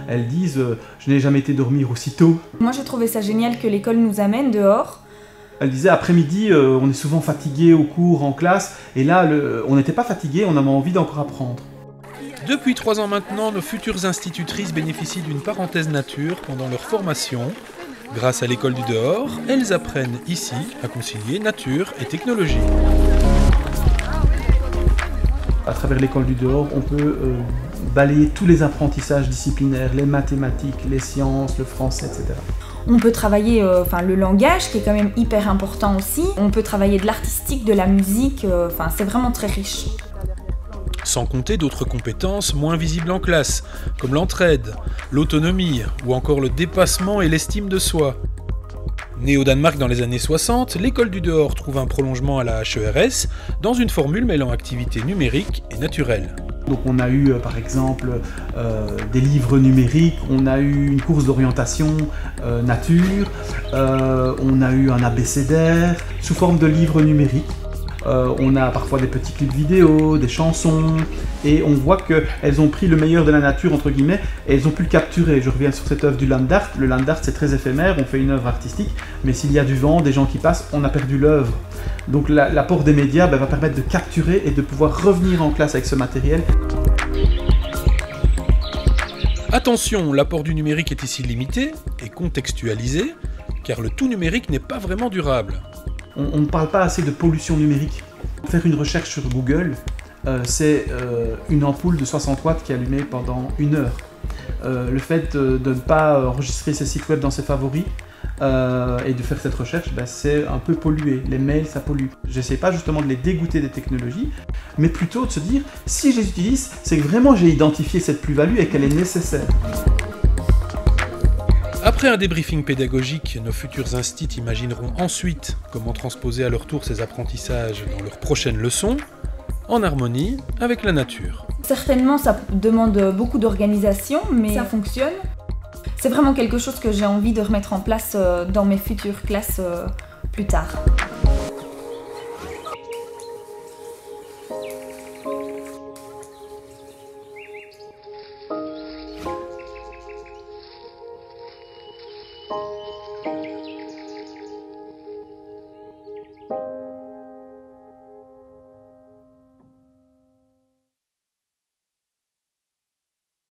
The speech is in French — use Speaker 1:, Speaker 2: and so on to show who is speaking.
Speaker 1: elles disent je n'ai jamais été dormir aussi tôt.
Speaker 2: Moi j'ai trouvé ça génial que l'école nous amène dehors.
Speaker 1: Elle disait après-midi, on est souvent fatigué au cours, en classe, et là, on n'était pas fatigué, on avait envie d'encore apprendre.
Speaker 3: Depuis 3 ans maintenant, nos futures institutrices bénéficient d'une parenthèse nature pendant leur formation. Grâce à l'école du dehors, elles apprennent ici à concilier nature et technologie.
Speaker 1: À travers l'école du dehors, on peut balayer tous les apprentissages disciplinaires, les mathématiques, les sciences, le français, etc.
Speaker 2: On peut travailler le langage qui est quand même hyper important aussi. On peut travailler de l'artistique, de la musique, c'est vraiment très riche.
Speaker 3: Sans compter d'autres compétences moins visibles en classe, comme l'entraide, l'autonomie ou encore le dépassement et l'estime de soi. Née au Danemark dans les années 60, l'école du dehors trouve un prolongement à la HERS dans une formule mêlant activité numérique et naturelle.
Speaker 1: Donc on a eu par exemple des livres numériques, on a eu une course d'orientation nature, on a eu un abécédaire sous forme de livres numériques. On a parfois des petits clips vidéo, des chansons, et on voit qu'elles ont pris le meilleur de la nature, entre guillemets, et elles ont pu le capturer. Je reviens sur cette œuvre du land art. Le land art, c'est très éphémère, on fait une œuvre artistique, mais s'il y a du vent, des gens qui passent, on a perdu l'œuvre. Donc l'apport des médias va permettre de capturer et de pouvoir revenir en classe avec ce matériel.
Speaker 3: Attention, l'apport du numérique est ici limité et contextualisé, car le tout numérique n'est pas vraiment durable.
Speaker 1: On ne parle pas assez de pollution numérique. Faire une recherche sur Google, c'est une ampoule de 60 watts qui est allumée pendant 1 heure. Le fait de ne pas enregistrer ses sites web dans ses favoris et de faire cette recherche, c'est un peu pollué. Les mails, ça pollue. J'essaie pas justement de les dégoûter des technologies, mais plutôt de se dire, si je les utilise, c'est que vraiment j'ai identifié cette plus-value et qu'elle est nécessaire.
Speaker 3: Après un débriefing pédagogique, nos futurs instits imagineront ensuite comment transposer à leur tour ces apprentissages dans leurs prochaines leçons, en harmonie avec la nature.
Speaker 2: Certainement, ça demande beaucoup d'organisation, mais ça fonctionne. C'est vraiment quelque chose que j'ai envie de remettre en place dans mes futures classes plus tard.